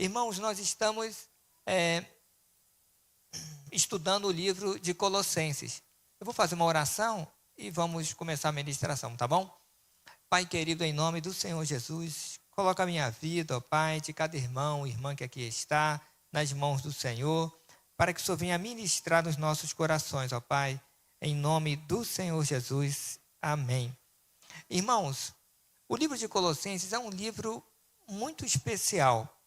Irmãos, nós estamos estudando o livro de Colossenses. Eu vou fazer uma oração e vamos começar a ministração, tá bom? Pai querido, em nome do Senhor Jesus, coloca a minha vida, ó Pai, de cada irmão, irmã que aqui está, nas mãos do Senhor, para que o Senhor venha ministrar nos nossos corações, ó Pai, em nome do Senhor Jesus. Amém. Irmãos, o livro de Colossenses é um livro muito especial.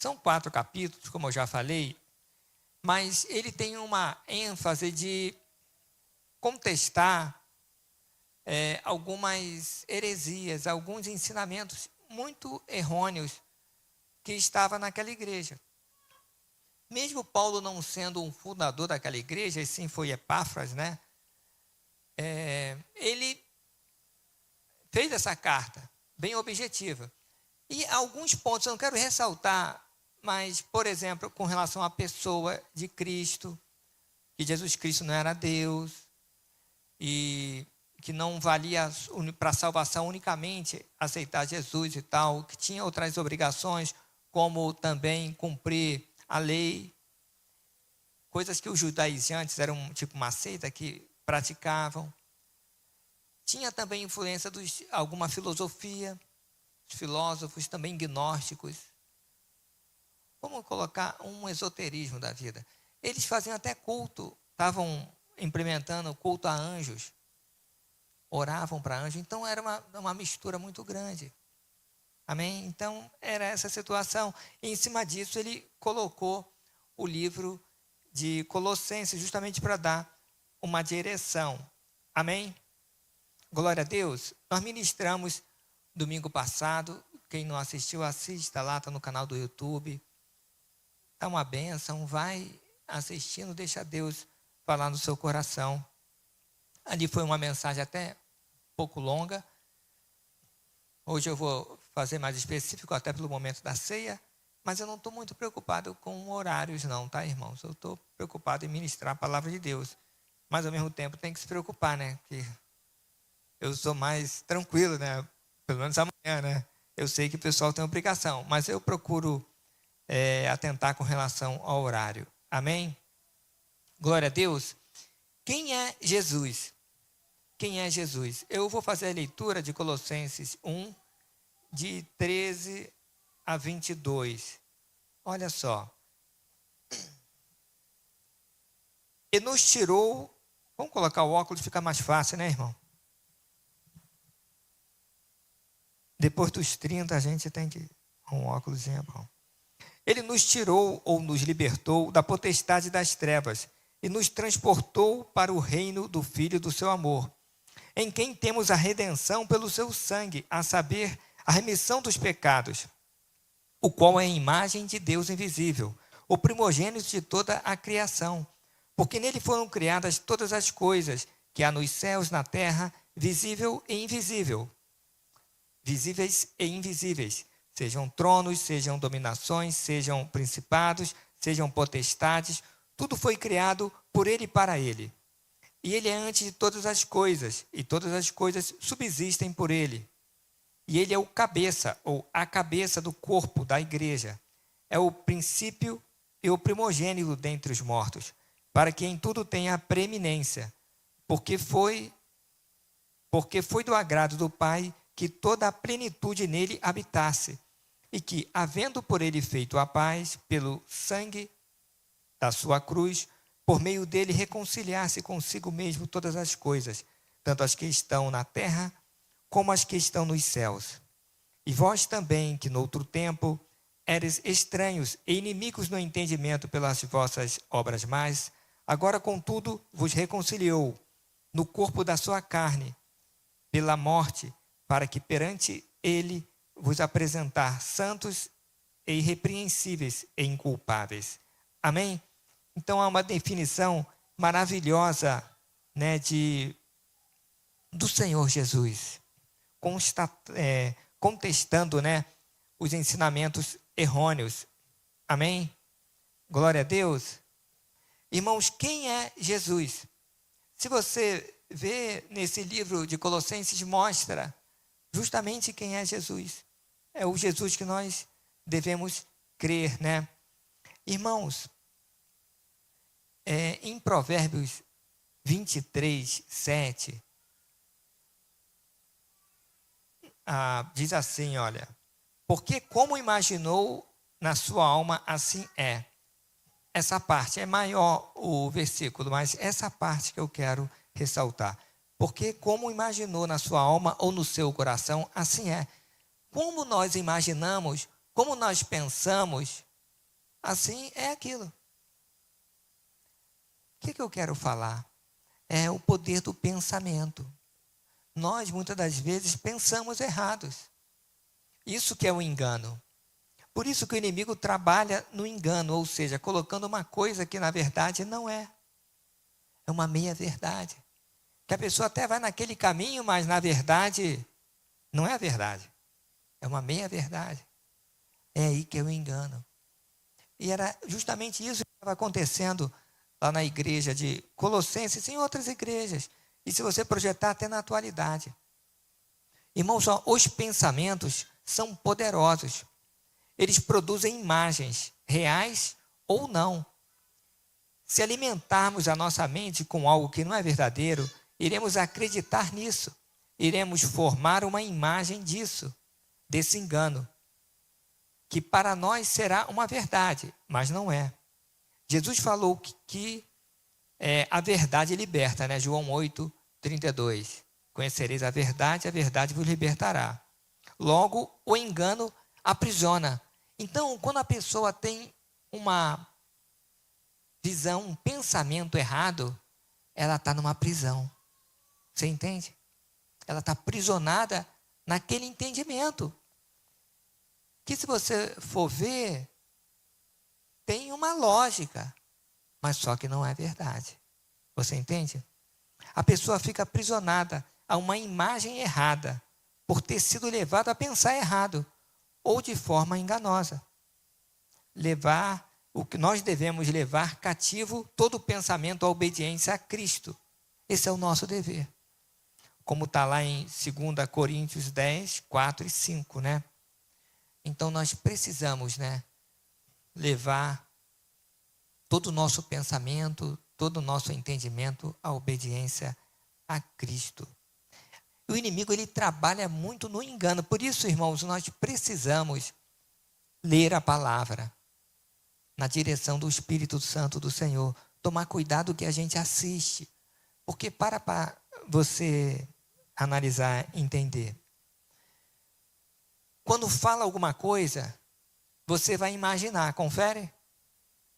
São 4 capítulos, como eu já falei, mas ele tem uma ênfase de contestar algumas heresias, alguns ensinamentos muito errôneos que estavam naquela igreja. Mesmo Paulo não sendo um fundador daquela igreja, e sim foi Epáfras, né? Ele fez essa carta bem objetiva. E alguns pontos eu não quero ressaltar, mas, por exemplo, com relação à pessoa de Cristo, que Jesus Cristo não era Deus, e que não valia para a salvação unicamente aceitar Jesus e tal, que tinha outras obrigações, como também cumprir a lei, coisas que os judaizantes eram tipo uma seita que praticavam. Tinha também influência de alguma filosofia, os filósofos também gnósticos. Vamos colocar um esoterismo da vida. Eles faziam até culto, estavam implementando culto a anjos, oravam para anjos, então era uma mistura muito grande. Amém? Então era essa situação. E em cima disso ele colocou o livro de Colossenses justamente para dar uma direção. Amém? Glória a Deus. Nós ministramos domingo passado. Quem não assistiu, assista lá, está no canal do YouTube. É uma bênção, vai assistindo, deixa Deus falar no seu coração. Ali foi uma mensagem até um pouco longa. Hoje eu vou fazer mais específico, até pelo momento da ceia, mas eu não estou muito preocupado com horários não, tá, irmãos? Eu estou preocupado em ministrar a palavra de Deus, mas ao mesmo tempo tem que se preocupar, né? Porque eu sou mais tranquilo, né? Pelo menos amanhã, né? Eu sei que o pessoal tem obrigação, mas eu procuro atentar com relação ao horário. Amém? Glória a Deus. Quem é Jesus? Quem é Jesus? Eu vou fazer a leitura de Colossenses 1, de 13 a 22. Olha só. E nos tirou... Vamos colocar o óculos, fica mais fácil, né, irmão? Depois dos 30, a gente tem que... Um óculos é bom. Ele nos tirou ou nos libertou da potestade das trevas e nos transportou para o reino do Filho do seu amor, em quem temos a redenção pelo seu sangue, a saber, a remissão dos pecados, o qual é a imagem de Deus invisível, o primogênito de toda a criação, porque nele foram criadas todas as coisas que há nos céus, na terra, visível e invisível, visíveis e invisíveis, sejam tronos, sejam dominações, sejam principados, sejam potestades, tudo foi criado por ele e para ele. E ele é antes de todas as coisas, e todas as coisas subsistem por ele. E ele é o cabeça, ou a cabeça do corpo da igreja. É o princípio e o primogênito dentre os mortos, para que em tudo tenha preeminência, porque foi do agrado do Pai que toda a plenitude nele habitasse, e que, havendo por ele feito a paz, pelo sangue da sua cruz, por meio dele reconciliasse consigo mesmo todas as coisas, tanto as que estão na terra, como as que estão nos céus. E vós também, que noutro tempo eres estranhos e inimigos no entendimento pelas vossas obras más, agora, contudo, vos reconciliou no corpo da sua carne, pela morte, para que perante ele vos apresentar santos e irrepreensíveis e inculpáveis. Amém? Então há uma definição maravilhosa, né, do Senhor Jesus, contestando, né, os ensinamentos errôneos. Amém? Glória a Deus. Irmãos, quem é Jesus? Se você vê nesse livro de Colossenses, mostra justamente quem é Jesus. É o Jesus que nós devemos crer, né? Irmãos, em Provérbios 23, 7, diz assim, olha, porque como imaginou na sua alma, assim é. Essa parte é maior o versículo, mas essa parte que eu quero ressaltar. Porque como imaginou na sua alma ou no seu coração, assim é. Como nós imaginamos, como nós pensamos, assim é aquilo. O que eu quero falar? É o poder do pensamento. Nós, muitas das vezes, pensamos errados. Isso que é o engano. Por isso que o inimigo trabalha no engano, ou seja, colocando uma coisa que na verdade não é. É uma meia-verdade. Que a pessoa até vai naquele caminho, mas na verdade não é a verdade. É uma meia-verdade. É aí que é o engano. E era justamente isso que estava acontecendo lá na igreja de Colossenses e em outras igrejas. E se você projetar até na atualidade. Irmãos, os pensamentos são poderosos. Eles produzem imagens reais ou não. Se alimentarmos a nossa mente com algo que não é verdadeiro, iremos acreditar nisso. Iremos formar uma imagem disso, desse engano, que para nós será uma verdade, mas não é. Jesus falou que a verdade liberta, né? João 8, 32. Conhecereis a verdade vos libertará. Logo, o engano aprisiona. Então, quando a pessoa tem uma visão, um pensamento errado, ela está numa prisão. Você entende? Ela está aprisionada naquele entendimento. Que se você for ver, tem uma lógica, mas só que não é verdade. Você entende? A pessoa fica aprisionada a uma imagem errada, por ter sido levada a pensar errado, ou de forma enganosa. O que nós devemos levar cativo todo pensamento à obediência a Cristo. Esse é o nosso dever. Como está lá em 2 Coríntios 10, 4 e 5, né? Então nós precisamos, né, levar todo o nosso pensamento, todo o nosso entendimento à obediência a Cristo. O inimigo, ele trabalha muito no engano. Por isso, irmãos, nós precisamos ler a palavra na direção do Espírito Santo do Senhor. Tomar cuidado que a gente assiste. Porque para você analisar, entender. Quando fala alguma coisa, você vai imaginar, confere?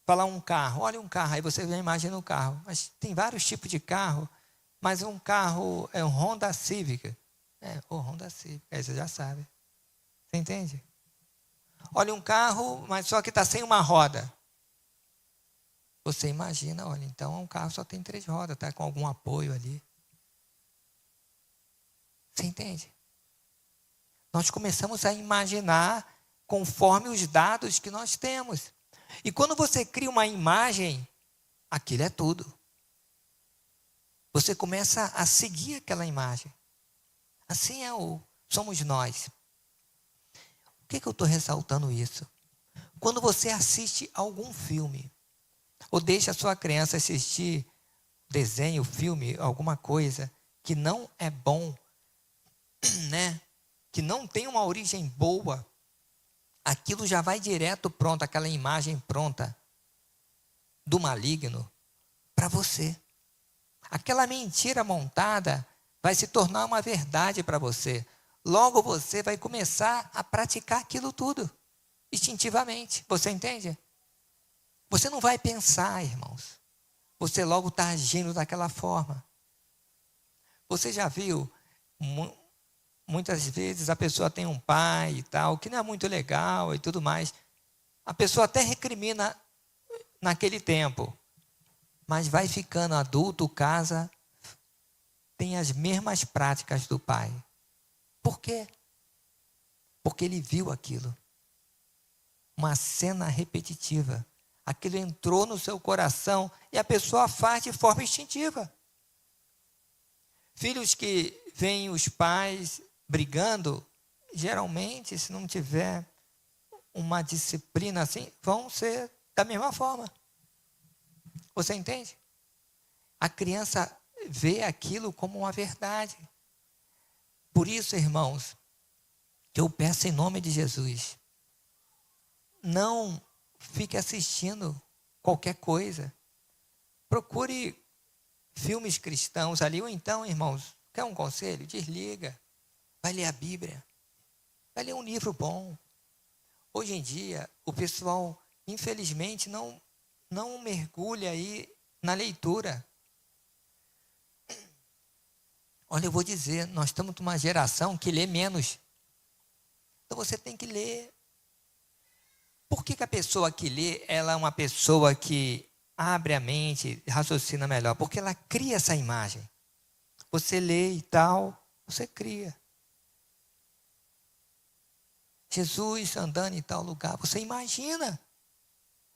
Falar um carro, olha um carro, aí você já imagina o carro. Mas tem vários tipos de carro, mas um carro é um Honda Civic. O Honda Civic, aí você já sabe. Você entende? Olha um carro, mas só que está sem uma roda. Você imagina, olha, então um carro só tem 3 rodas, está com algum apoio ali. Você entende? Nós começamos a imaginar conforme os dados que nós temos. E quando você cria uma imagem, aquilo é tudo. Você começa a seguir aquela imagem. Assim somos nós. Por que eu estou ressaltando isso? Quando você assiste algum filme, ou deixa a sua criança assistir desenho, filme, alguma coisa que não é bom, né? Que não tem uma origem boa, aquilo já vai direto pronto, aquela imagem pronta do maligno para você. Aquela mentira montada vai se tornar uma verdade para você. Logo você vai começar a praticar aquilo tudo, instintivamente. Você entende? Você não vai pensar, irmãos. Você logo está agindo daquela forma. Você já viu, muitas vezes a pessoa tem um pai e tal, que não é muito legal e tudo mais. A pessoa até recrimina naquele tempo, mas vai ficando adulto, casa, tem as mesmas práticas do pai. Por quê? Porque ele viu aquilo. Uma cena repetitiva. Aquilo entrou no seu coração e a pessoa faz de forma instintiva. Filhos que veem os pais brigando, geralmente, se não tiver uma disciplina assim, vão ser da mesma forma. Você entende? A criança vê aquilo como uma verdade. Por isso, irmãos, eu peço em nome de Jesus, não fique assistindo qualquer coisa. Procure filmes cristãos ali, ou então, irmãos, quer um conselho? Desliga. Vai ler a Bíblia. Vai ler um livro bom. Hoje em dia, o pessoal, infelizmente, não mergulha aí na leitura. Olha, eu vou dizer, nós estamos numa geração que lê menos. Então você tem que ler. Por que a pessoa que lê, ela é uma pessoa que abre a mente, raciocina melhor? Porque ela cria essa imagem. Você lê e tal, você cria. Jesus andando em tal lugar, você imagina.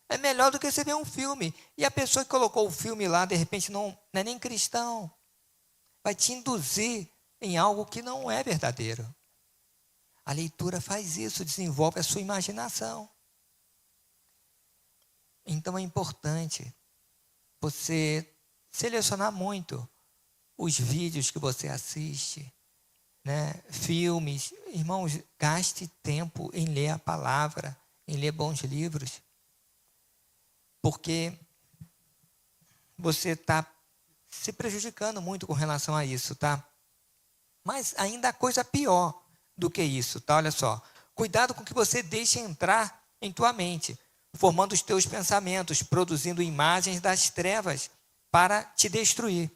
É melhor do que você ver um filme. E a pessoa que colocou o filme lá, de repente, não é nem cristão. Vai te induzir em algo que não é verdadeiro. A leitura faz isso, desenvolve a sua imaginação. Então é importante você selecionar muito os vídeos que você assiste, né? Filmes. Irmãos, gaste tempo em ler a palavra, em ler bons livros, porque você está se prejudicando muito com relação a isso, tá? Mas ainda há coisa pior do que isso, tá? Olha só. Cuidado com o que você deixa entrar em tua mente, formando os teus pensamentos, produzindo imagens das trevas para te destruir.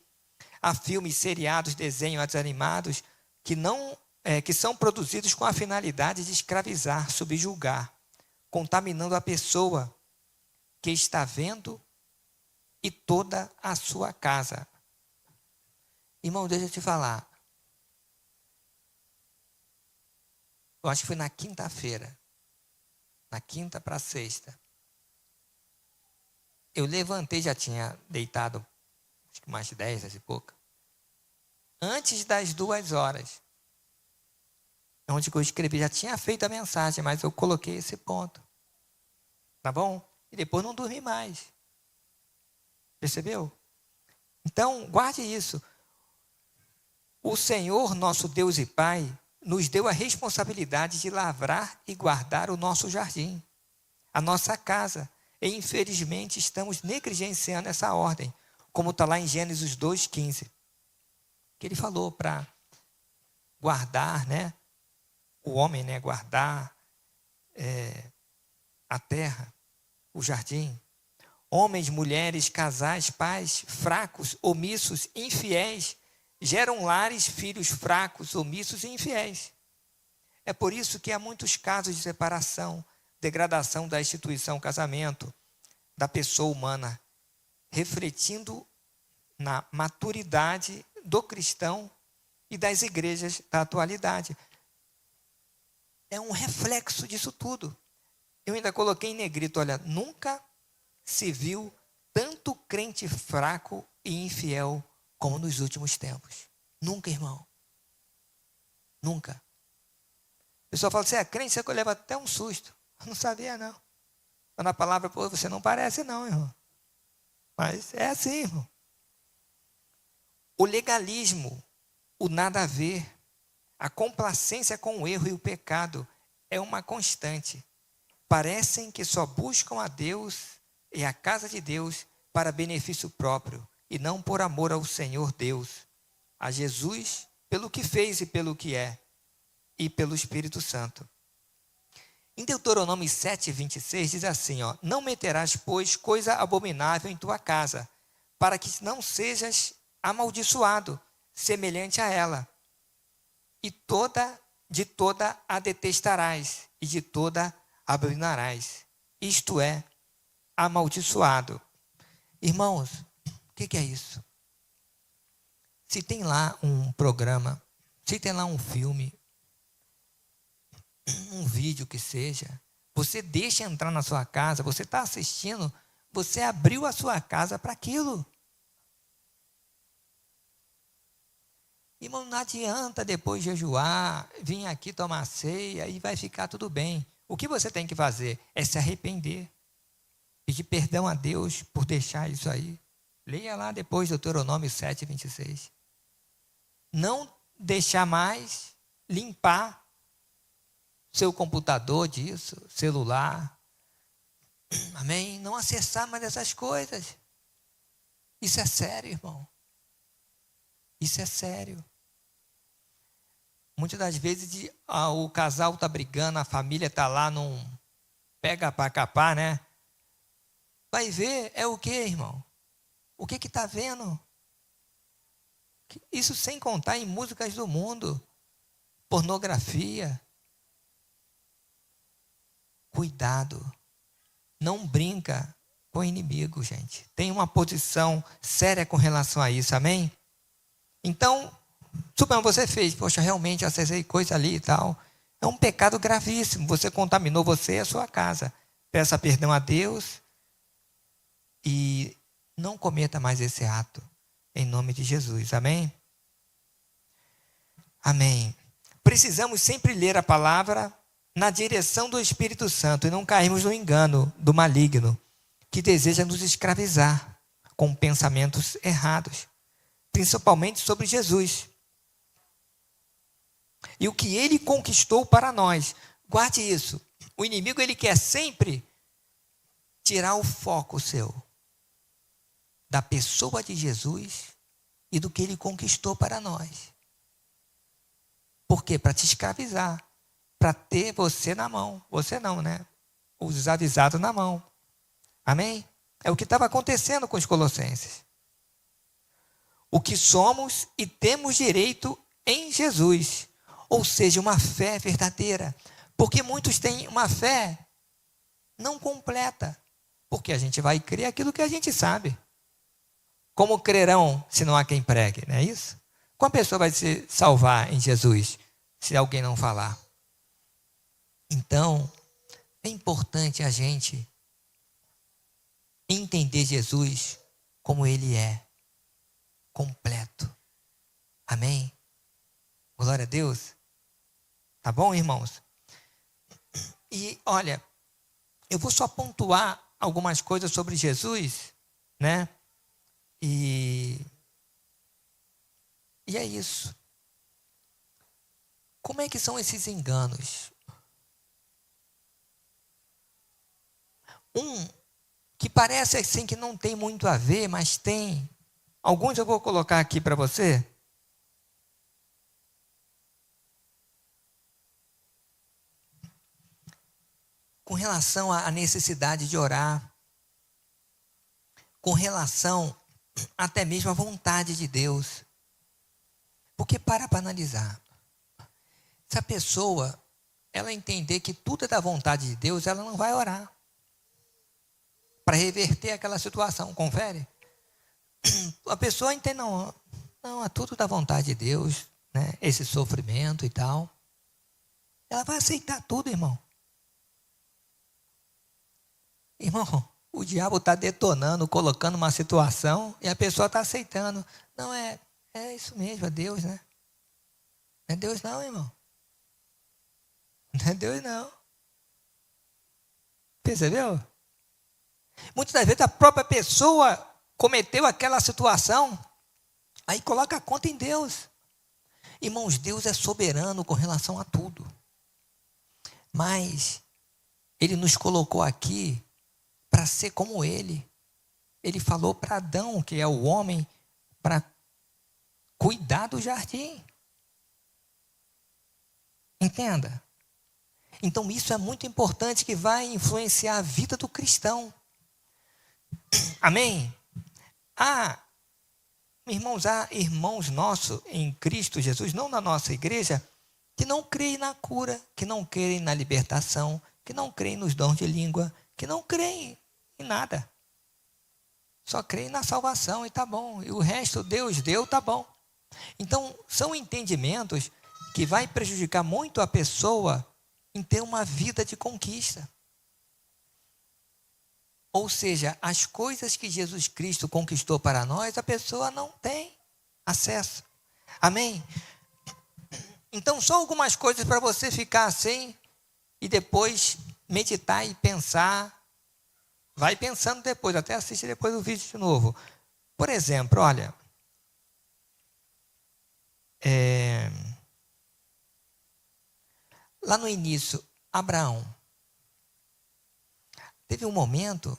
Há filmes, seriados, desenhos animados que são produzidos com a finalidade de escravizar, subjugar, contaminando a pessoa que está vendo e toda a sua casa. Irmão, deixa eu te falar. Eu acho que foi na quinta-feira, na quinta para sexta. Eu levantei, já tinha deitado, acho que mais de 10 e pouca. Antes das 2 horas. Onde eu escrevi, já tinha feito a mensagem, mas eu coloquei esse ponto. Tá bom? E depois não dormi mais. Percebeu? Então, guarde isso. O Senhor, nosso Deus e Pai, nos deu a responsabilidade de lavrar e guardar o nosso jardim, a nossa casa. E, infelizmente, estamos negligenciando essa ordem, como está lá em Gênesis 2,15. Que ele falou para guardar, né? O homem, né? Guardar a terra, o jardim. Homens, mulheres, casais, pais, fracos, omissos, infiéis, geram lares, filhos fracos, omissos e infiéis. É por isso que há muitos casos de separação, degradação da instituição casamento, da pessoa humana, refletindo na maturidade do cristão e das igrejas da atualidade. É um reflexo disso tudo. Eu ainda coloquei em negrito, olha, nunca se viu tanto crente fraco e infiel como nos últimos tempos. Nunca, irmão. Nunca. O pessoal fala, você é crente, você leva até um susto. Eu não sabia, não. Quando a palavra, pô, você não parece, não, irmão. Mas é assim, irmão. O legalismo, o nada a ver, a complacência com o erro e o pecado é uma constante. Parecem que só buscam a Deus e a casa de Deus para benefício próprio e não por amor ao Senhor Deus, a Jesus, pelo que fez e pelo que é, e pelo Espírito Santo. Em Deuteronômio 7,26 diz assim, ó, não meterás, pois, coisa abominável em tua casa, para que não sejas amaldiçoado, semelhante a ela. E de toda a detestarás, e de toda abominarás. Isto é, amaldiçoado. Irmãos, o que é isso? Se tem lá um programa, se tem lá um filme, um vídeo que seja, você deixa entrar na sua casa, você está assistindo, você abriu a sua casa para aquilo. Irmão, não adianta depois jejuar, vir aqui tomar ceia e vai ficar tudo bem. O que você tem que fazer é se arrepender. Pedir perdão a Deus por deixar isso aí. Leia lá depois Deuteronômio 7, 26. Não deixar mais limpar seu computador disso, celular. Amém? Não acessar mais essas coisas. Isso é sério, irmão. Isso é sério. Muitas das vezes o casal está brigando, a família está lá num pega para capar, né? Vai ver, é o que, irmão? O que está vendo? Isso sem contar em músicas do mundo, pornografia. Cuidado, não brinca com o inimigo, gente. Tem uma posição séria com relação a isso, amém? Então, suponha você fez, poxa, realmente acessei coisa ali e tal. É um pecado gravíssimo, você contaminou você e a sua casa. Peça perdão a Deus e não cometa mais esse ato, em nome de Jesus, amém? Amém. Precisamos sempre ler a palavra na direção do Espírito Santo e não cairmos no engano do maligno, que deseja nos escravizar com pensamentos errados, principalmente sobre Jesus. E o que ele conquistou para nós. Guarde isso. O inimigo, ele quer sempre tirar o foco seu da pessoa de Jesus e do que ele conquistou para nós. Por quê? Para te escravizar. Para ter você na mão. Você não, né? Os desavisados na mão. Amém? É o que estava acontecendo com os colossenses. O que somos e temos direito em Jesus. Ou seja, uma fé verdadeira. Porque muitos têm uma fé não completa. Porque a gente vai crer aquilo que a gente sabe. Como crerão se não há quem pregue, não é isso? Como a pessoa vai se salvar em Jesus se alguém não falar? Então, é importante a gente entender Jesus como ele é, completo. Amém? Glória a Deus. Tá bom, irmãos? E olha, eu vou só pontuar algumas coisas sobre Jesus, né? E é isso. Como é que são esses enganos? Um que parece assim que não tem muito a ver, mas tem. Alguns eu vou colocar aqui para você. Com relação à necessidade de orar, com relação até mesmo à vontade de Deus. Porque para analisar, se a pessoa, ela entender que tudo é da vontade de Deus, ela não vai orar para reverter aquela situação, confere? A pessoa entende, não, é tudo da vontade de Deus, né? Esse sofrimento e tal. Ela vai aceitar tudo, irmão. Irmão, o diabo está detonando, colocando uma situação e a pessoa está aceitando. Não, é isso mesmo, é Deus, né? Não é Deus não, irmão. Não é Deus não. Percebeu? Muitas das vezes a própria pessoa cometeu aquela situação, aí coloca a conta em Deus. Irmãos, Deus é soberano com relação a tudo. Mas Ele nos colocou aqui para ser como Ele. Ele falou para Adão, que é o homem, para cuidar do jardim. Entenda? Então isso é muito importante, que vai influenciar a vida do cristão. Amém? Há irmãos nossos em Cristo Jesus, não na nossa igreja, que não creem na cura, que não creem na libertação, que não creem nos dons de língua, que não creem em nada. Só creem na salvação e tá bom. E o resto Deus deu, tá bom. Então, são entendimentos que vai prejudicar muito a pessoa em ter uma vida de conquista. Ou seja, as coisas que Jesus Cristo conquistou para nós, a pessoa não tem acesso. Amém? Então, só algumas coisas para você ficar assim, e depois meditar e pensar. Vai pensando depois, até assiste depois o vídeo de novo. Por exemplo, olha, lá no início, Abraão, teve um momento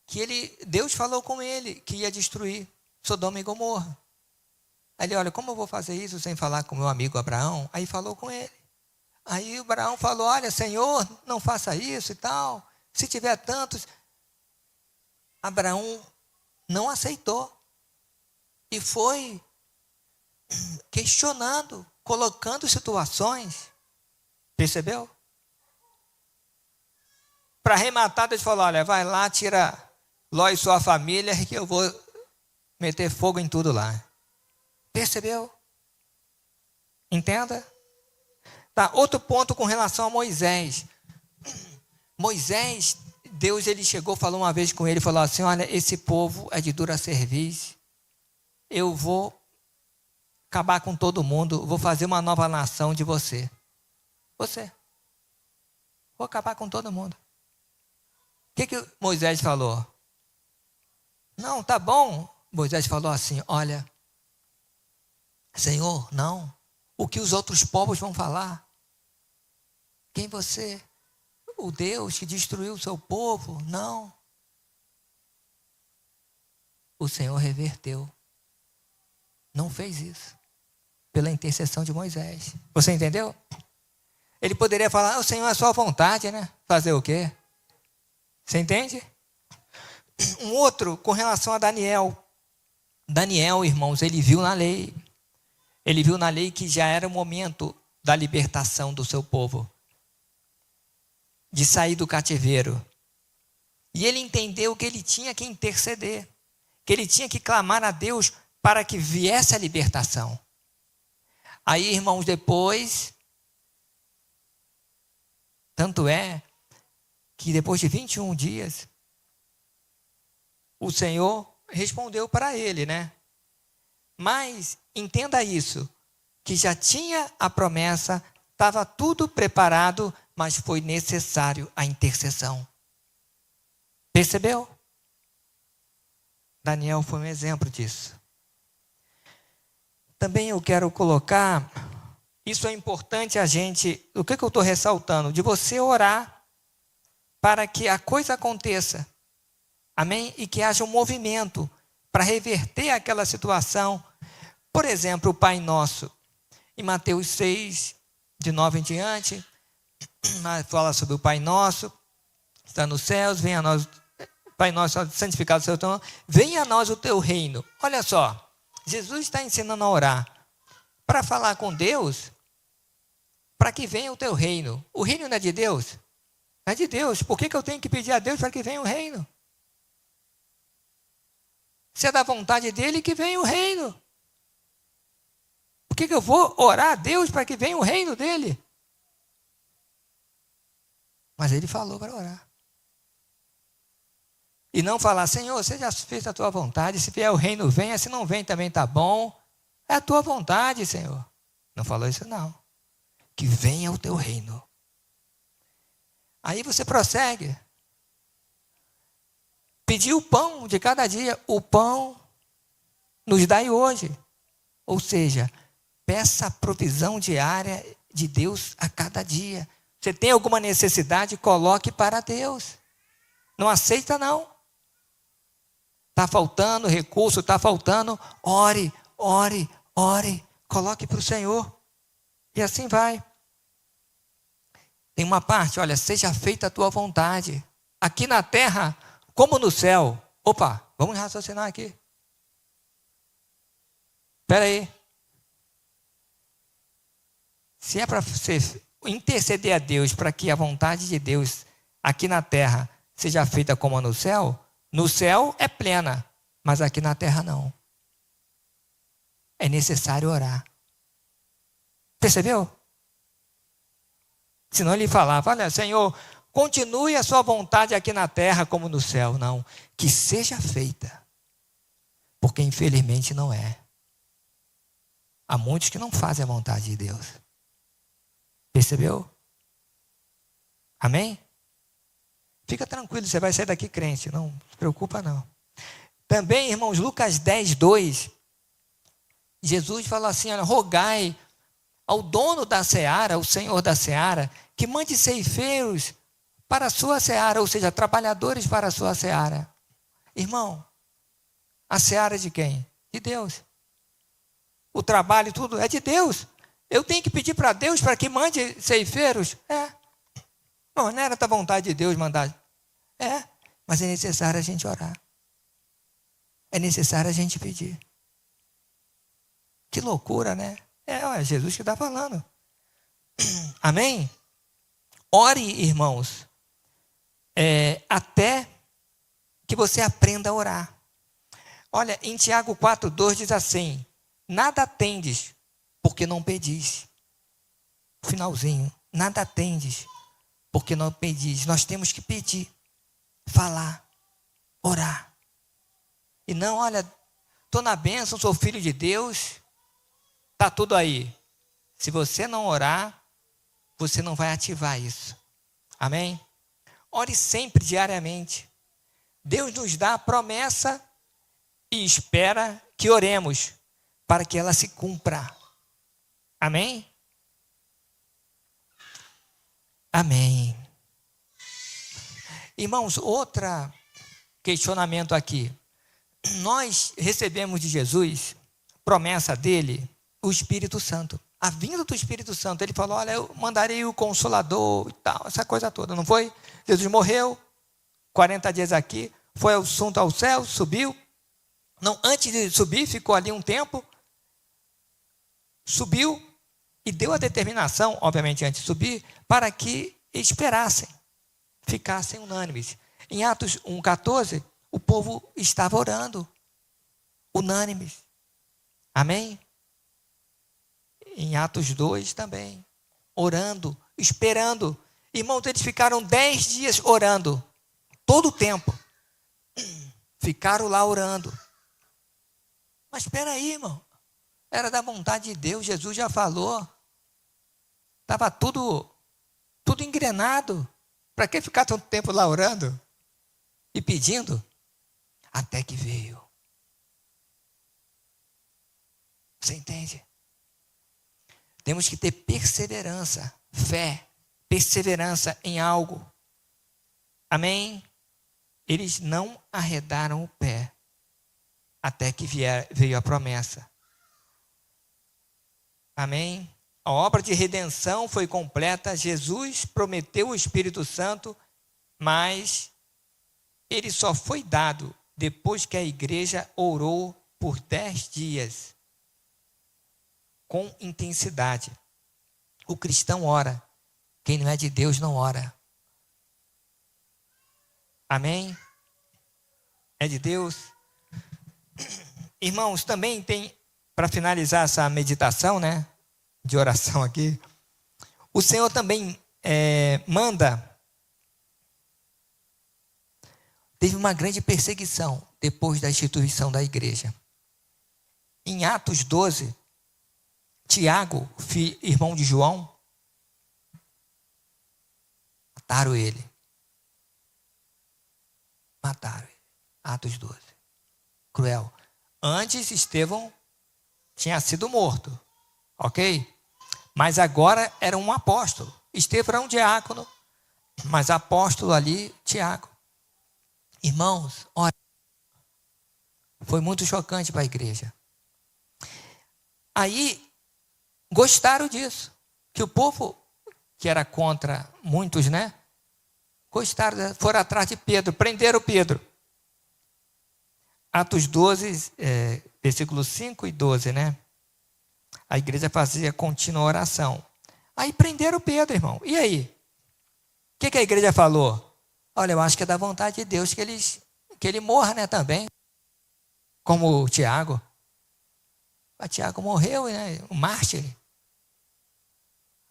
que Deus falou com ele que ia destruir Sodoma e Gomorra. Aí ele, olha, como eu vou fazer isso sem falar com meu amigo Abraão? Aí falou com ele. Aí o Abraão falou, olha, Senhor, não faça isso e tal. Se tiver tantos... Abraão não aceitou. E foi questionando, colocando situações. Percebeu? Para arrematar, Deus falou, olha, vai lá, tira Ló e sua família, que eu vou meter fogo em tudo lá. Percebeu? Entenda? Tá, outro ponto com relação a Moisés. Moisés, Deus ele chegou, falou uma vez com ele, falou assim, olha, esse povo é de dura cerviz, eu vou acabar com todo mundo, vou fazer uma nova nação de você. Vou acabar com todo mundo. O que Moisés falou? Não, tá bom. Moisés falou assim, olha, Senhor, não. O que os outros povos vão falar? Quem você? O Deus que destruiu o seu povo? Não. O Senhor reverteu. Não fez isso. Pela intercessão de Moisés. Você entendeu? Ele poderia falar, o Senhor é sua vontade, né? Fazer o quê? Você entende? Um outro, com relação a Daniel. Daniel, irmãos, ele viu na lei. Ele viu na lei que já era o momento da libertação do seu povo. De sair do cativeiro. E ele entendeu que ele tinha que interceder. Que ele tinha que clamar a Deus para que viesse a libertação. Aí, irmãos, depois... Tanto é que depois de 21 dias, o Senhor respondeu para ele, né? Mas, entenda isso, que já tinha a promessa, estava tudo preparado, mas foi necessário a intercessão. Percebeu? Daniel foi um exemplo disso. Também eu quero colocar, isso é importante a gente, o que eu estou ressaltando? De você orar para que a coisa aconteça. Amém? E que haja um movimento para reverter aquela situação. Por exemplo, o Pai Nosso. Em Mateus 6, de 9 em diante, fala sobre o Pai Nosso, está nos céus, venha a nós, Pai Nosso, santificado o seu nome, venha a nós o teu reino. Olha só, Jesus está ensinando a orar. Para falar com Deus, para que venha o teu reino. O reino não é de Deus? É de Deus. Por que eu tenho que pedir a Deus para que venha o reino? Se é da vontade dele, que venha o reino. Por que eu vou orar a Deus para que venha o reino dele? Mas ele falou para orar. E não falar, Senhor, seja feita a tua vontade, se vier o reino, venha, se não vem também está bom. É a tua vontade, Senhor. Não falou isso não. Que venha o teu reino. Aí você prossegue. Pedir o pão de cada dia. O pão nos dai hoje. Ou seja, peça a provisão diária de Deus a cada dia. Você tem alguma necessidade, coloque para Deus. Não aceita não. Está faltando recurso, está faltando, ore, ore, ore. Coloque para o Senhor. E assim vai. Tem uma parte, olha, seja feita a tua vontade. Aqui na terra, como no céu. Opa, vamos raciocinar aqui. Espera aí. Se é para você interceder a Deus para que a vontade de Deus aqui na terra seja feita como no céu é plena, mas aqui na terra não. É necessário orar. Percebeu? Senão ele falava, olha, Senhor, continue a sua vontade aqui na terra como no céu. Não, que seja feita. Porque infelizmente não é. Há muitos que não fazem a vontade de Deus. Percebeu? Amém? Fica tranquilo, você vai sair daqui crente, não se preocupa não. Também, irmãos, Lucas 10, 2, Jesus falou assim, olha, rogai ao dono da seara, o Senhor da seara, que mande ceifeiros para a sua seara, ou seja, trabalhadores para a sua seara. Irmão, a seara é de quem? De Deus. O trabalho e tudo é de Deus. Eu tenho que pedir para Deus para que mande ceifeiros? Não era da vontade de Deus mandar. Mas é necessário a gente orar. É necessário a gente pedir. Que loucura, né? É Jesus que está falando. Amém? Ore, irmãos, até que você aprenda a orar. Olha, em Tiago 4,2 diz assim, nada tendes, porque não pedis. Finalzinho, nada tendes, porque não pedis. Nós temos que pedir, falar, orar. E não, olha, estou na bênção, sou filho de Deus, está tudo aí. Se você não orar, você não vai ativar isso. Amém? Ore sempre, diariamente. Deus nos dá a promessa e espera que oremos para que ela se cumpra. Amém? Amém. Irmãos, outro questionamento aqui. Nós recebemos de Jesus, promessa dele, o Espírito Santo. A vinda do Espírito Santo, ele falou, olha, eu mandarei o Consolador e tal, essa coisa toda, não foi? Jesus morreu, 40 dias aqui, foi assunto ao céu, subiu. Não, antes de subir, ficou ali um tempo, subiu e deu a determinação, obviamente antes de subir, para que esperassem, ficassem unânimes. Em Atos 1,14, o povo estava orando, unânimes. Amém? Em Atos 2 também, orando, esperando. Irmãos, eles ficaram 10 dias orando, todo o tempo. Ficaram lá orando. Mas espera aí, irmão. Era da vontade de Deus, Jesus já falou. Estava tudo engrenado. Para que ficar tanto tempo lá orando e pedindo? Até que veio. Você entende? Temos que ter perseverança, fé, perseverança em algo. Amém? Eles não arredaram o pé até que veio a promessa. Amém? A obra de redenção foi completa. Jesus prometeu o Espírito Santo, mas ele só foi dado depois que a igreja orou por 10 dias. Com intensidade. O cristão ora. Quem não é de Deus não ora. Amém? É de Deus? Irmãos, também tem, para finalizar essa meditação, né, de oração aqui, o Senhor também manda. Teve uma grande perseguição depois da instituição da igreja. Em Atos 12, Tiago, irmão de João, mataram ele. Mataram ele. Atos 12. Cruel. Antes, Estevão tinha sido morto. Ok? Mas agora era um apóstolo. Estevão era um diácono, mas apóstolo ali, Tiago. Irmãos, olha, foi muito chocante para a igreja. Aí, gostaram disso, que o povo, que era contra muitos, né? Gostaram, foram atrás de Pedro, prenderam Pedro. Atos 12, versículos 5 e 12, né? A igreja fazia contínua oração. Aí prenderam Pedro, irmão. E aí? O que a igreja falou? Olha, eu acho que é da vontade de Deus que ele morra, né, também. Como o Tiago. O Tiago morreu, né? O mártir.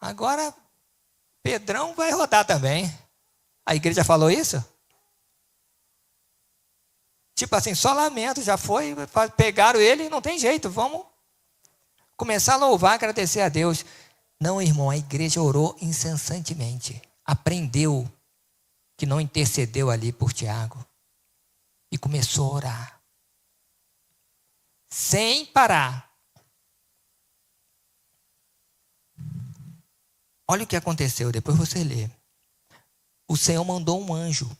Agora, Pedrão vai rodar também. A igreja falou isso? Tipo assim, só lamento, já foi, pegaram ele, não tem jeito, vamos começar a louvar, agradecer a Deus. Não, irmão, a igreja orou incessantemente. aprendeu que não intercedeu ali por Tiago e começou a orar. Sem parar. Olha o que aconteceu, depois você lê. O Senhor mandou um anjo.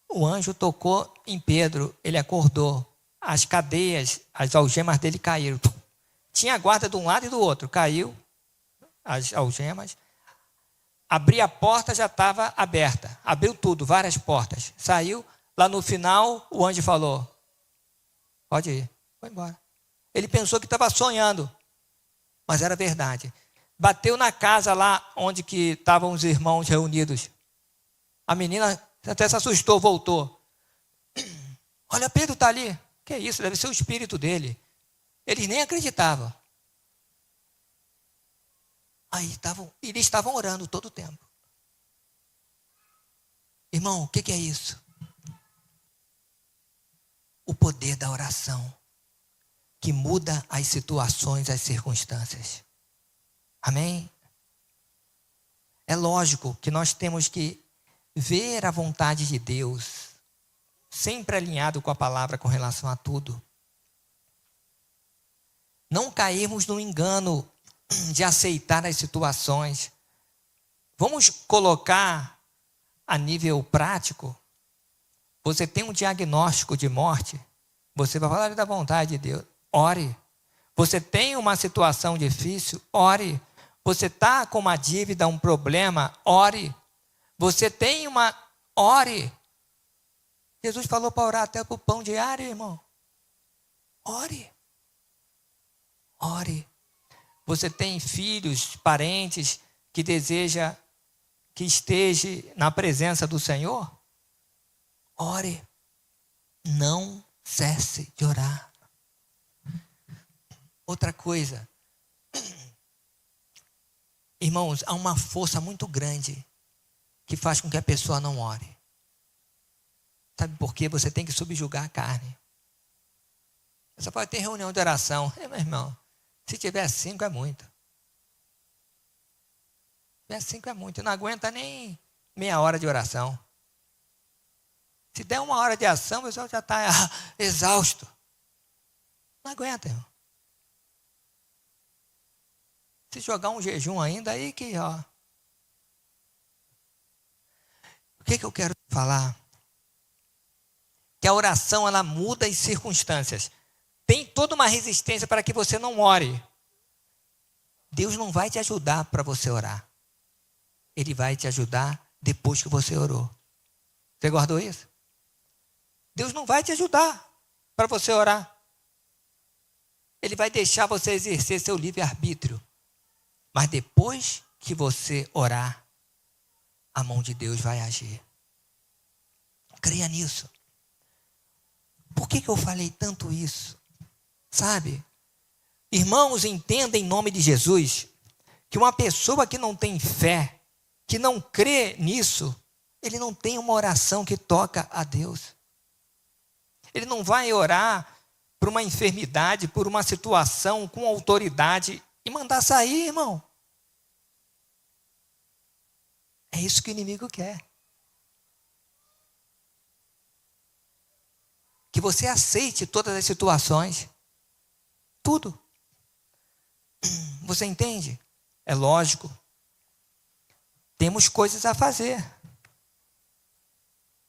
O anjo tocou em Pedro, ele acordou. As cadeias, as algemas dele caíram. Tinha a guarda de um lado e do outro. Caiu as algemas. Abri a porta, já estava aberta. Abriu tudo, várias portas. Saiu. Lá no final, o anjo falou: pode ir, foi embora. Ele pensou que estava sonhando, mas era verdade. Bateu na casa lá onde que estavam os irmãos reunidos. A menina até se assustou, voltou. Olha, Pedro está ali. Que isso? Deve ser o espírito dele. Eles nem acreditavam. Aí eles estavam orando todo o tempo. Irmão, o que é isso? O poder da oração, que muda as situações, as circunstâncias. Amém? É lógico que nós temos que ver a vontade de Deus, sempre alinhado com a palavra com relação a tudo. Não cairmos no engano de aceitar as situações. Vamos colocar a nível prático. Você tem um diagnóstico de morte, você vai falar da vontade de Deus. Ore. Você tem uma situação difícil, ore. Você está com uma dívida, um problema, ore. Você tem uma... Ore. Jesus falou para orar até para o pão diário, irmão. Ore. Ore. Você tem filhos, parentes que deseja que esteja na presença do Senhor? Ore. Não cesse de orar. Outra coisa. Irmãos, há uma força muito grande que faz com que a pessoa não ore. Sabe por quê? Você tem que subjugar a carne. Você pode ter reunião de oração. Meu irmão, se tiver 5 é muito. Se tiver 5 é muito. Não aguenta nem meia hora de oração. Se der 1 hora de ação, o pessoal já está exausto. Não aguenta, irmão. Se jogar um jejum ainda, aí que, ó. O que eu quero falar? Que a oração, ela muda as circunstâncias. Tem toda uma resistência para que você não ore. Deus não vai te ajudar para você orar. Ele vai te ajudar depois que você orou. Você guardou isso? Deus não vai te ajudar para você orar. Ele vai deixar você exercer seu livre-arbítrio. Mas depois que você orar, a mão de Deus vai agir. Creia nisso. Por que eu falei tanto isso? Sabe? Irmãos, entenda em nome de Jesus que uma pessoa que não tem fé, que não crê nisso, ele não tem uma oração que toca a Deus. Ele não vai orar por uma enfermidade, por uma situação com autoridade e mandar sair, irmão. É isso que o inimigo quer. Que você aceite todas as situações. Tudo. Você entende? É lógico. Temos coisas a fazer.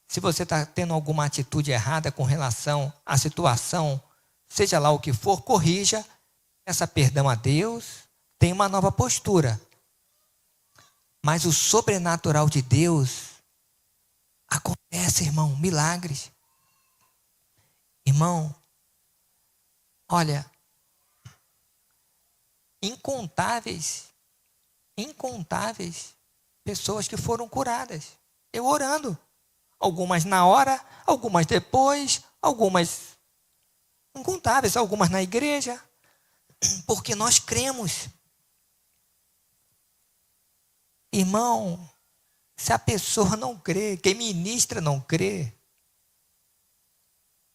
Se você está tendo alguma atitude errada com relação à situação, seja lá o que for, corrija, peça perdão a Deus, tenha uma nova postura. Mas o sobrenatural de Deus acontece, irmão, milagres. Irmão, olha, incontáveis pessoas que foram curadas. Eu orando. Algumas na hora, algumas depois, algumas incontáveis, algumas na igreja. Porque nós cremos. Irmão, se a pessoa não crê, quem ministra não crê,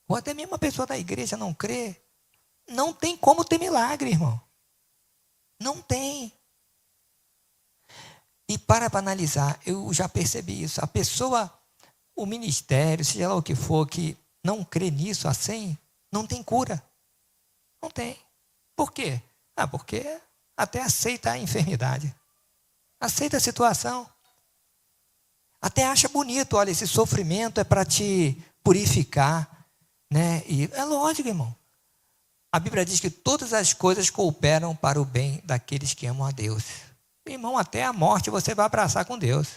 ou até mesmo a pessoa da igreja não crê, não tem como ter milagre, irmão. Não tem. E para analisar, eu já percebi isso. A pessoa, o ministério, seja lá o que for, que não crê nisso assim, não tem cura. Não tem. Por quê? Porque até aceita a enfermidade. Aceita a situação. Até acha bonito, olha, esse sofrimento é para te purificar, né? E é lógico, irmão. A Bíblia diz que todas as coisas cooperam para o bem daqueles que amam a Deus. Irmão, até a morte você vai abraçar com Deus.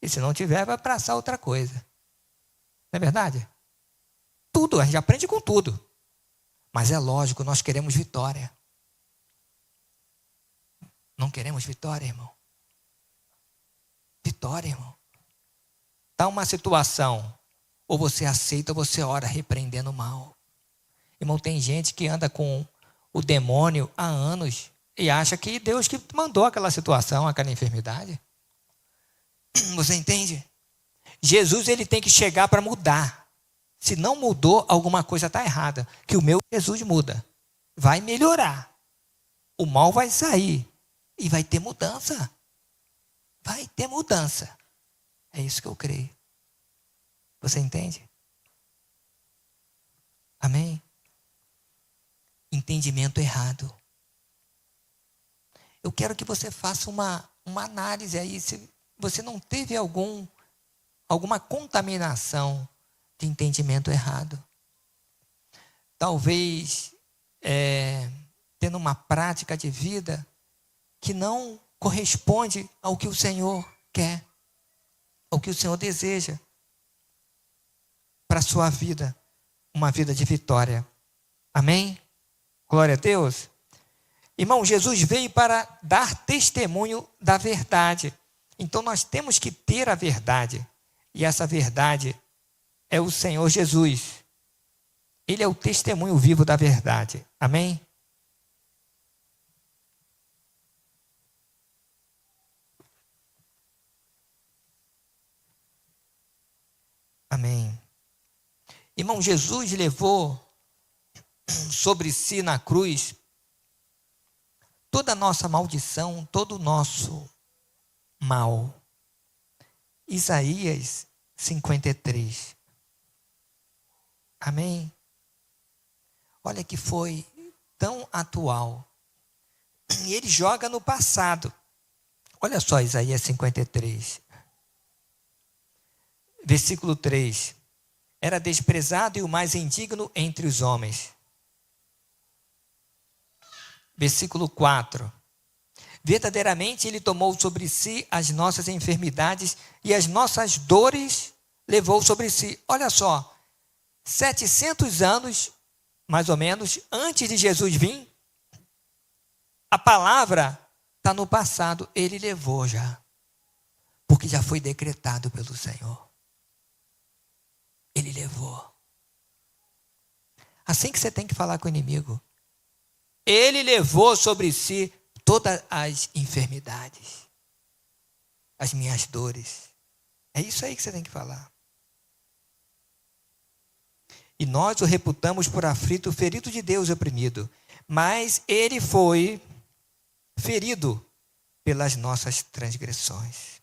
E se não tiver, vai abraçar outra coisa. Não é verdade? Tudo, a gente aprende com tudo. Mas é lógico, nós queremos vitória. Não queremos vitória, irmão? Vitória, irmão. Está uma situação, ou você aceita ou você ora repreendendo o mal. Irmão, tem gente que anda com o demônio há anos e acha que Deus que mandou aquela situação, aquela enfermidade. Você entende? Jesus, ele tem que chegar para mudar. Se não mudou, alguma coisa está errada. Que o meu Jesus muda. Vai melhorar. O mal vai sair. E vai ter mudança. Vai ter mudança. É isso que eu creio. Você entende? Amém? Entendimento errado. Eu quero que você faça uma análise aí. Se você não teve alguma contaminação de entendimento errado. Talvez tendo uma prática de vida que não corresponde ao que o Senhor quer, ao que o Senhor deseja para a sua vida, uma vida de vitória. Amém? Glória a Deus. Irmão, Jesus veio para dar testemunho da verdade. Então nós temos que ter a verdade. E essa verdade é o Senhor Jesus. Ele é o testemunho vivo da verdade. Amém? Amém. Irmão, Jesus levou sobre si na cruz toda a nossa maldição, todo o nosso mal. Isaías 53. Amém? Olha que foi tão atual. E ele joga no passado. Olha só Isaías 53. Versículo 3. Era desprezado e o mais indigno entre os homens. Versículo 4. Verdadeiramente ele tomou sobre si as nossas enfermidades e as nossas dores levou sobre si. Olha só, 700 anos, mais ou menos, antes de Jesus vir, a palavra está no passado, ele levou já, porque já foi decretado pelo Senhor. Ele levou. Assim que você tem que falar com o inimigo. Ele levou sobre si todas as enfermidades, as minhas dores. É isso aí que você tem que falar. E nós o reputamos por aflito, ferido de Deus, oprimido. Mas ele foi ferido pelas nossas transgressões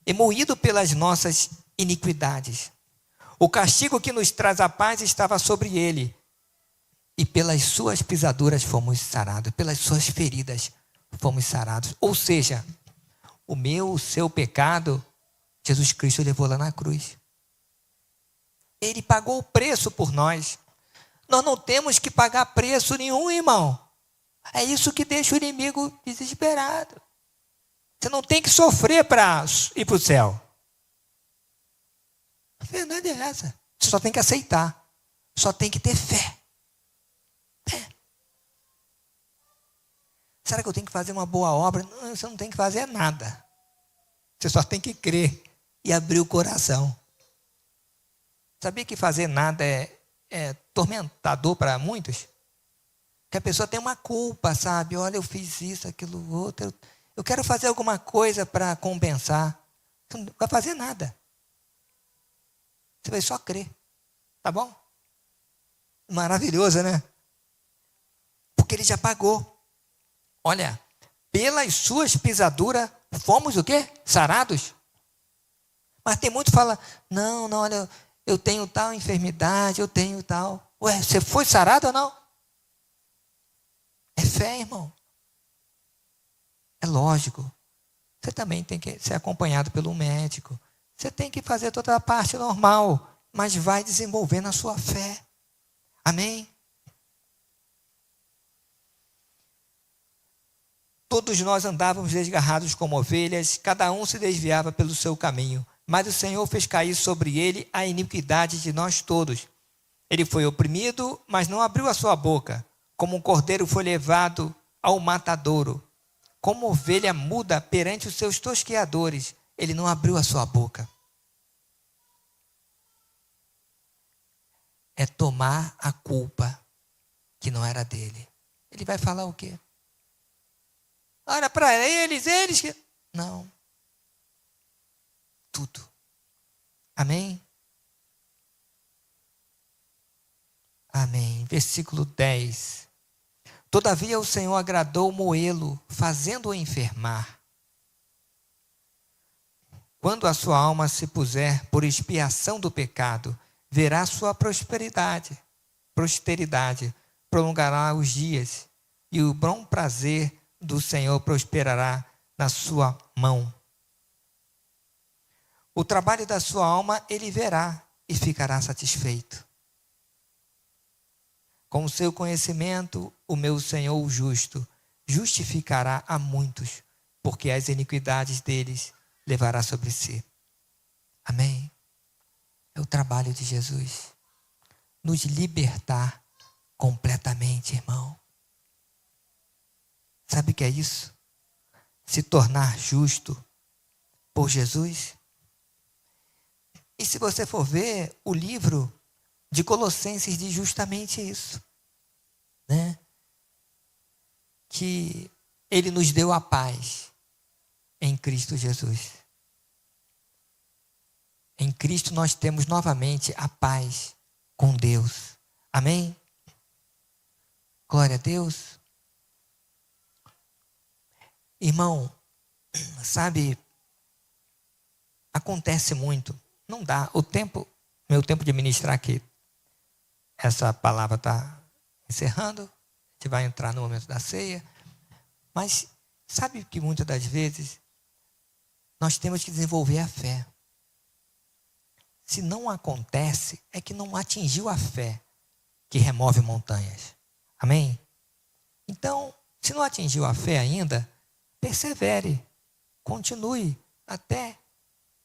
e moído pelas nossas iniquidades. O castigo que nos traz a paz estava sobre ele, e pelas suas pisaduras fomos sarados, pelas suas feridas fomos sarados. Ou seja, o seu pecado, Jesus Cristo levou lá na cruz. Ele pagou o preço por nós. Nós não temos que pagar preço nenhum, irmão. É isso que deixa o inimigo desesperado. Você não tem que sofrer para ir para o céu. A verdade é essa. Você só tem que aceitar. Só tem que ter fé. Será que eu tenho que fazer uma boa obra? Não, você não tem que fazer nada. Você só tem que crer e abrir o coração. Sabia que fazer nada é tormentador para muitos? Que a pessoa tem uma culpa, sabe? Olha, eu fiz isso, aquilo, outro. Eu quero fazer alguma coisa para compensar. Você não vai fazer nada. Você vai só crer. Tá bom? Maravilhoso, né? Porque ele já pagou. Olha, pelas suas pisaduras fomos o quê? Sarados. Mas tem muito que fala, não, olha, eu tenho tal enfermidade, eu tenho tal. Ué, você foi sarado ou não? É fé, irmão. É lógico. Você também tem que ser acompanhado pelo médico. Você tem que fazer toda a parte normal, mas vai desenvolvendo a sua fé. Amém? Todos nós andávamos desgarrados como ovelhas, cada um se desviava pelo seu caminho, mas o Senhor fez cair sobre ele a iniquidade de nós todos. Ele foi oprimido, mas não abriu a sua boca, como um cordeiro foi levado ao matadouro, como ovelha muda perante os seus tosqueadores, ele não abriu a sua boca. É tomar a culpa que não era dele. Ele vai falar o quê? Olha para eles que... Não. Tudo. Amém? Amém. Versículo 10. Todavia o Senhor agradou moê-lo, fazendo-o enfermar. Quando a sua alma se puser por expiação do pecado, verá sua posteridade, prolongará os dias, e o bom prazer do Senhor prosperará na sua mão. O trabalho da sua alma ele verá e ficará satisfeito. Com o seu conhecimento, o meu Senhor o justo justificará a muitos, porque as iniquidades deles levará sobre si. Amém? É o trabalho de Jesus. Nos libertar completamente, irmão. Sabe o que é isso? Se tornar justo por Jesus. E se você for ver o livro de Colossenses diz justamente isso, né? Que ele nos deu a paz em Cristo Jesus. Em Cristo nós temos novamente a paz com Deus. Amém? Glória a Deus. Irmão, sabe, acontece muito. Não dá. Meu tempo de ministrar aqui, essa palavra está encerrando. A gente vai entrar no momento da ceia. Mas sabe que muitas das vezes nós temos que desenvolver a fé. Se não acontece, é que não atingiu a fé que remove montanhas. Amém? Então, se não atingiu a fé ainda, persevere, continue até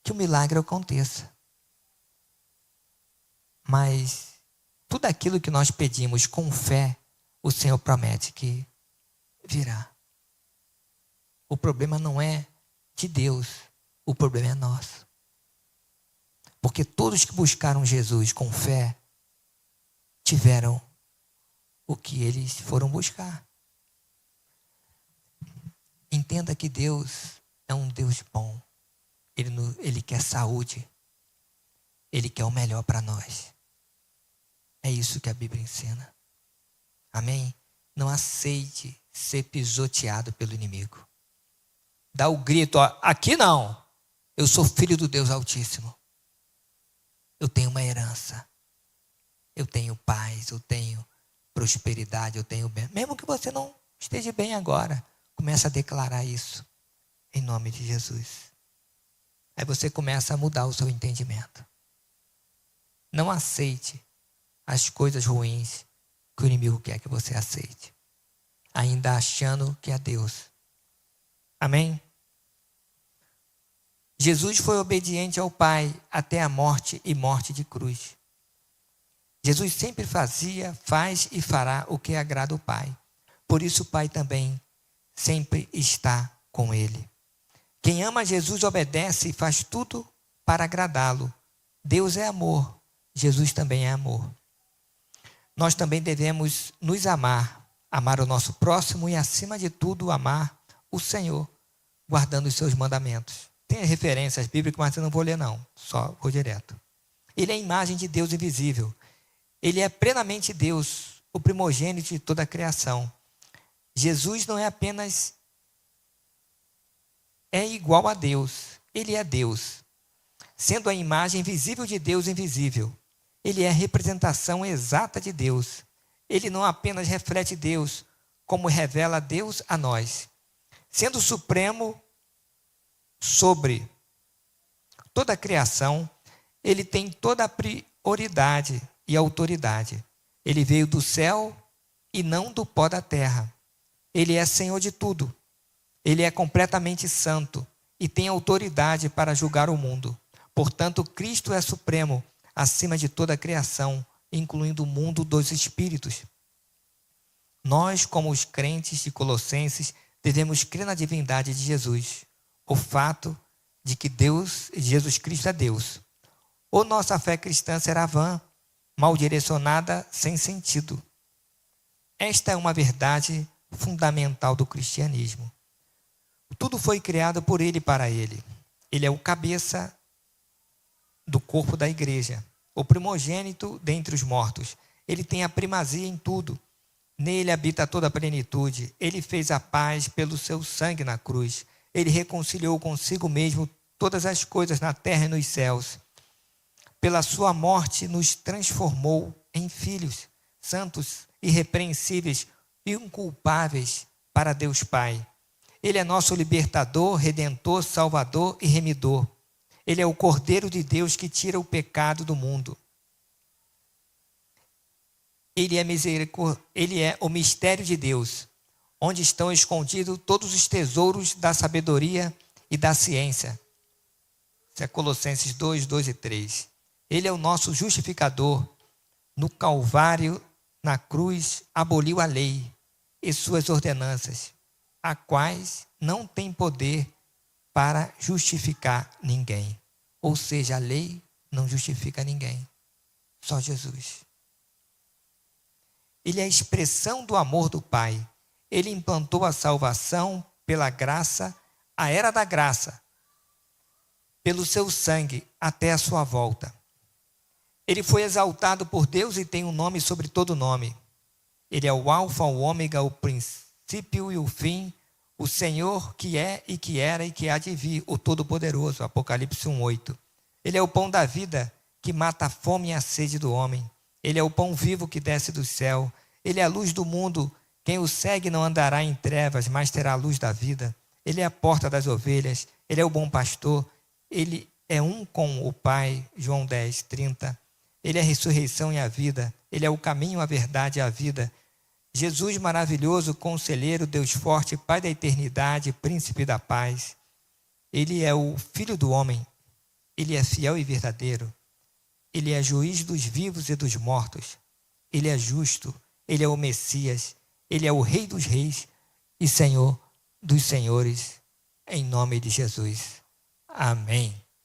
que o milagre aconteça. Mas tudo aquilo que nós pedimos com fé, o Senhor promete que virá. O problema não é de Deus, o problema é nosso. Porque todos que buscaram Jesus com fé, tiveram o que eles foram buscar. Entenda que Deus é um Deus bom. Ele quer saúde. Ele quer o melhor para nós. É isso que a Bíblia ensina. Amém? Não aceite ser pisoteado pelo inimigo. Dá o grito, ó, aqui não. Eu sou filho do Deus Altíssimo. Eu tenho uma herança. Eu tenho paz, eu tenho prosperidade, eu tenho bem. Mesmo que você não esteja bem agora, comece a declarar isso em nome de Jesus. Aí você começa a mudar o seu entendimento. Não aceite as coisas ruins que o inimigo quer que você aceite, ainda achando que é Deus. Amém? Jesus foi obediente ao Pai até a morte e morte de cruz. Jesus sempre fazia, faz e fará o que agrada o Pai. Por isso o Pai também sempre está com ele. Quem ama Jesus obedece e faz tudo para agradá-lo. Deus é amor, Jesus também é amor. Nós também devemos nos amar, amar o nosso próximo e, acima de tudo, amar o Senhor, guardando os seus mandamentos. Tem referências bíblicas, mas eu não vou ler não, só vou direto. Ele é a imagem de Deus invisível. Ele é plenamente Deus, o primogênito de toda a criação. Jesus não é apenas é igual a Deus. Ele é Deus, sendo a imagem visível de Deus invisível. Ele é a representação exata de Deus. Ele não apenas reflete Deus, como revela Deus a nós. Sendo supremo sobre toda a criação, ele tem toda a prioridade e autoridade. Ele veio do céu e não do pó da terra. Ele é Senhor de tudo. Ele é completamente santo e tem autoridade para julgar o mundo. Portanto, Cristo é supremo acima de toda a criação, incluindo o mundo dos espíritos. Nós, como os crentes de Colossenses, devemos crer na divindade de Jesus, o fato de que Jesus Cristo é Deus. Ou nossa fé cristã será vã, mal direcionada, sem sentido. Esta é uma verdade fundamental do cristianismo. Tudo foi criado por Ele e para Ele. Ele é o cabeça do corpo da igreja, o primogênito dentre os mortos. Ele tem a primazia em tudo. Nele habita toda a plenitude. Ele fez a paz pelo seu sangue na cruz. Ele reconciliou consigo mesmo todas as coisas na terra e nos céus. Pela sua morte nos transformou em filhos, santos, irrepreensíveis e inculpáveis para Deus Pai. Ele é nosso libertador, redentor, salvador e remidor. Ele é o Cordeiro de Deus que tira o pecado do mundo. Ele é o mistério de Deus, onde estão escondidos todos os tesouros da sabedoria e da ciência. Isso é Colossenses 2, 2 e 3. Ele é o nosso justificador. No Calvário, na cruz, aboliu a lei e suas ordenanças, a quais não tem poder para justificar ninguém. Ou seja, a lei não justifica ninguém, só Jesus. Ele é a expressão do amor do Pai. Ele implantou a salvação pela graça, a era da graça, pelo seu sangue até a sua volta. Ele foi exaltado por Deus e tem um nome sobre todo nome. Ele é o alfa, o ômega, o princípio e o fim, o Senhor que é e que era e que há de vir, o Todo-Poderoso, Apocalipse 1:8. Ele é o pão da vida que mata a fome e a sede do homem. Ele é o pão vivo que desce do céu. Ele é a luz do mundo. Quem o segue não andará em trevas, mas terá a luz da vida. Ele é a porta das ovelhas. Ele é o bom pastor. Ele é um com o Pai, João 10, 30. Ele é a ressurreição e a vida. Ele é o caminho, a verdade e a vida. Jesus maravilhoso, conselheiro, Deus forte, Pai da eternidade, príncipe da paz. Ele é o Filho do homem. Ele é fiel e verdadeiro. Ele é juiz dos vivos e dos mortos. Ele é justo. Ele é o Messias. Ele é o Rei dos reis e Senhor dos senhores. Em nome de Jesus. Amém.